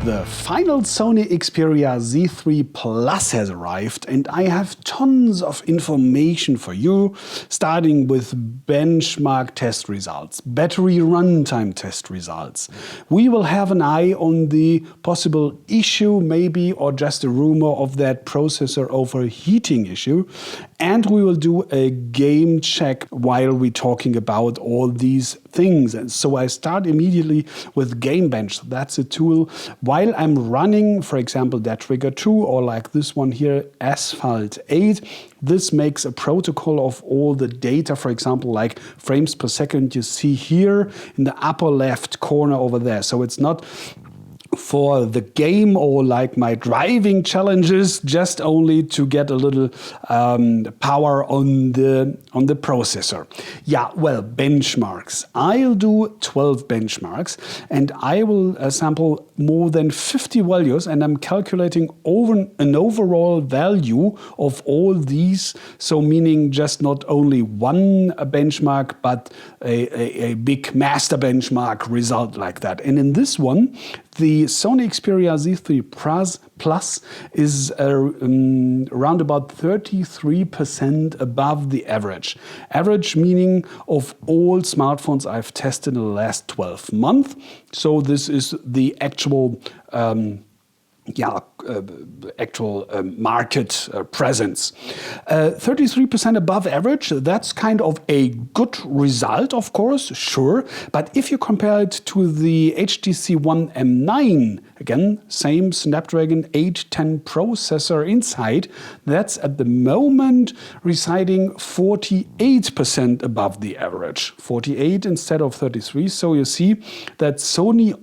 The final Sony Xperia Z3 Plus has arrived, and I have tons of information for you, starting with benchmark test results, battery runtime test results. We will have an eye on the possible issue, maybe, or just a rumor of that processor overheating issue. And we will do a game check while we're talking about all these things. And so I start immediately with Game-Bench. That's a tool while I'm running, for example, that Trigger 2 or like this one here, Asphalt 8. This makes a protocol of all the data, for example, like frames per second you see here in the upper left corner over there. So it's not for the game or like my driving challenges, just only to get a little power on the processor. Yeah, well, benchmarks. I'll do 12 benchmarks and I will sample more than 50 values, and I'm calculating over an overall value of all these. So meaning just not only one benchmark, but a big master benchmark result like that. And in this one, the Sony Xperia Z3 Plus is around about 33% above the average. Average meaning of all smartphones I've tested in the last 12 months. So this is the actual market presence. 33% above average, that's kind of a good result, of course, sure. But if you compare it to the HTC One M9, again, same Snapdragon 810 processor inside, that's at the moment residing 48% above the average. 48 instead of 33. So you see that Sony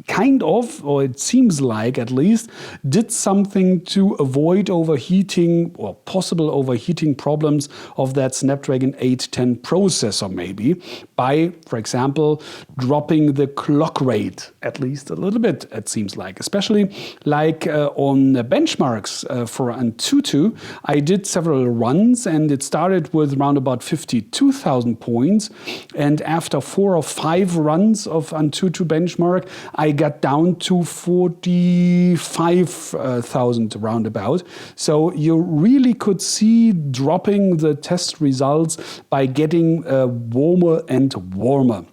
kind of, or it seems like at least, did something to avoid overheating or possible overheating problems of that Snapdragon 810 processor, maybe by, for example, dropping the clock rate at least a little bit, it seems like. Especially like on the benchmarks for Antutu, I did several runs and it started with around about 52,000 points, and after 4 or 5 runs of Antutu benchmark, I got down to 45,000 roundabout. So you really could see dropping the test results by getting warmer and warmer.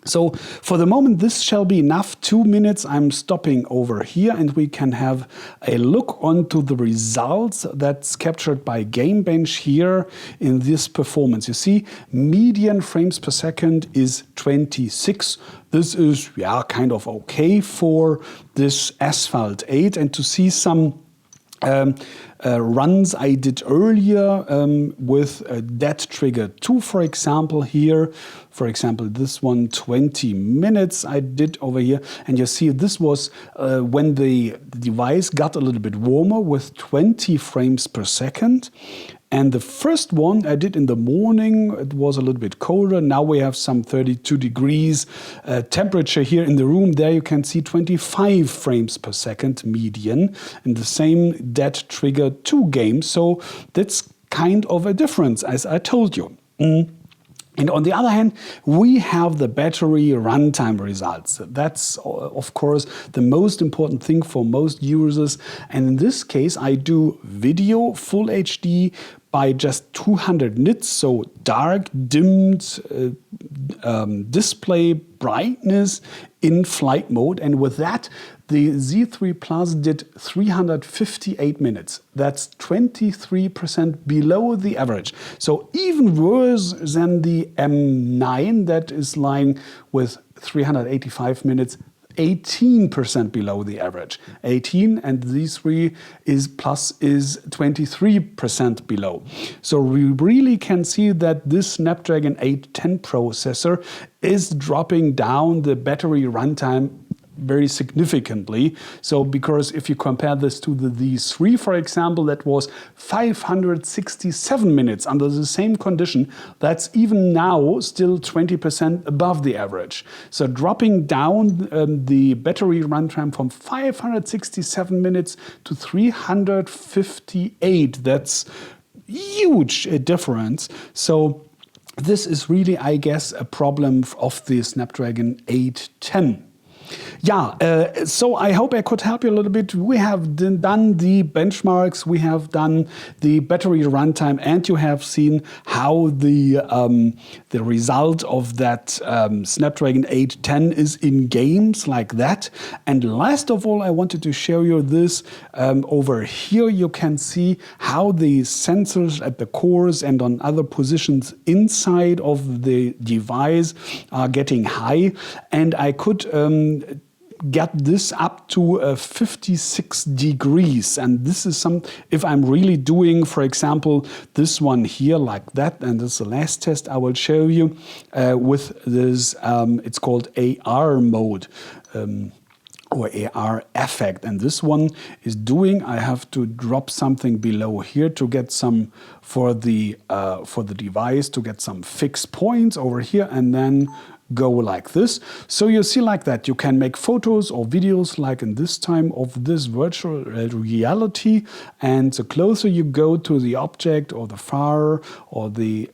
So for the moment, this shall be enough. 2 minutes, I'm stopping over here and we can have a look onto the results that's captured by Game-Bench here in this performance. You see, median frames per second is 26. This is, yeah, kind of okay for this Asphalt 8. And to see some runs I did earlier with that Trigger 2, for example, here. For example, this one, 20 minutes I did over here. And you see this was when the device got a little bit warmer with 20 frames per second. And the first one I did in the morning, it was a little bit colder. Now we have some 32 degrees temperature here in the room. There you can see 25 frames per second median in the same Dead Trigger 2 game. So that's kind of a difference, as I told you. And on the other hand, we have the battery runtime results. That's, of course, the most important thing for most users. And in this case, I do video full HD by just 200 nits, so dark, dimmed display brightness in flight mode. And with that, the Z3 Plus did 358 minutes. That's 23% below the average. So even worse than the M9 that is lying with 385 minutes, 18% below the average. 18 and Z3 Plus is 23% below. So we really can see that this Snapdragon 810 processor is dropping down the battery runtime very significantly. So because if you compare this to the Z3, for example, that was 567 minutes under the same condition, that's even now still 20% above the average. So dropping down the battery runtime from 567 minutes to 358, that's huge difference. So this is really, I guess, a problem of the Snapdragon 810. So I hope I could help you a little bit. We have done the benchmarks, we have done the battery runtime, and you have seen how the result of that Snapdragon 810 is in games like that. And last of all, I wanted to show you this. Over here you can see how the sensors at the cores and on other positions inside of the device are getting high, and I could get this up to 56 degrees. And this is if I'm really doing, for example, this one here like that, and this is the last test I will show you with this, it's called AR mode. Or AR effect, and this one is doing, I have to drop something below here to get some for the device to get some fixed points over here, and then go like this. So you see like that, you can make photos or videos like in this time of this virtual reality, and the closer you go to the object or the far or the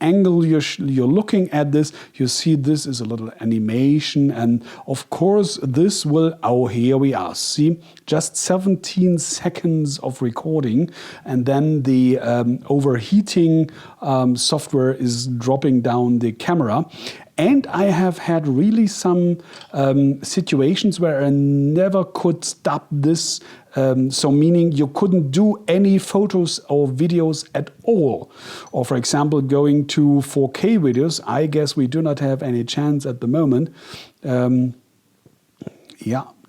angle you're looking at this, you see this is a little animation, and of course this will, oh here we are, see, just 17 seconds of recording, and then the overheating software is dropping down the camera. And I have had really some situations where I never could stop this. So meaning you couldn't do any photos or videos at all. Or for example, going to 4K videos, I guess we do not have any chance at the moment.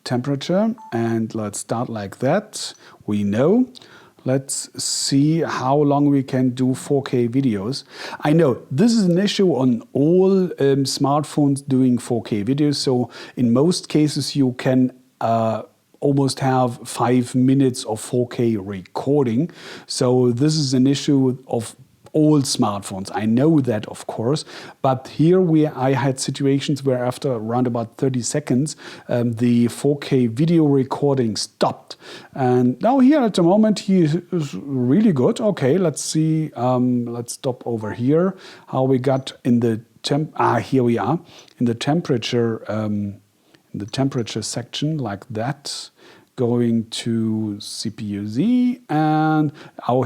Temperature, and let's start like that. We know. Let's see how long we can do 4K videos. I know this is an issue on all smartphones doing 4K videos. So in most cases you can almost have 5 minutes of 4K recording. So this is an issue of all smartphones. I know that, of course, but here I had situations where after around about 30 seconds, the 4K video recording stopped. And now here at the moment, he is really good. Okay, let's see. Let's stop over here. How we got in the here we are in the temperature section like that. Going to CPU Z, and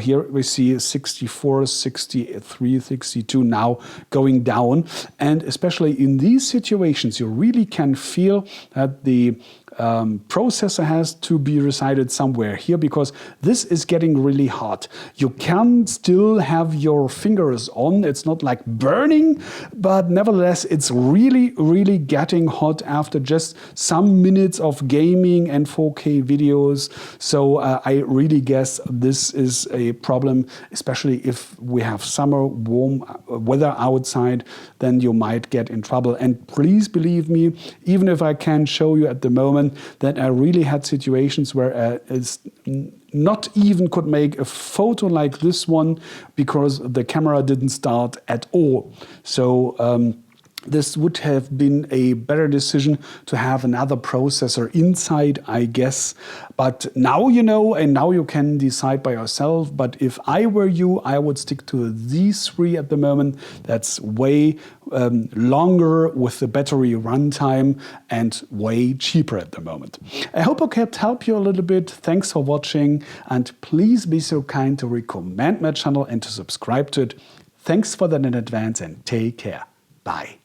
here we see 64, 63, 62 now going down. And especially in these situations, you really can feel that the processor has to be resided somewhere here, because this is getting really hot. You can still have your fingers on. It's not like burning, but nevertheless, it's really, really getting hot after just some minutes of gaming and 4K videos. So I really guess this is a problem, especially if we have summer warm weather outside, then you might get in trouble. And please believe me, even if I can show you at the moment that I really had situations where it's not even could make a photo like this one because the camera didn't start at all. So this would have been a better decision to have another processor inside, I guess. But now you know, and now you can decide by yourself. But if I were you, I would stick to these three at the moment. That's way longer with the battery runtime and way cheaper at the moment. I hope I could help you a little bit. Thanks for watching, and please be so kind to recommend my channel and to subscribe to it. Thanks for that in advance, and take care. Bye.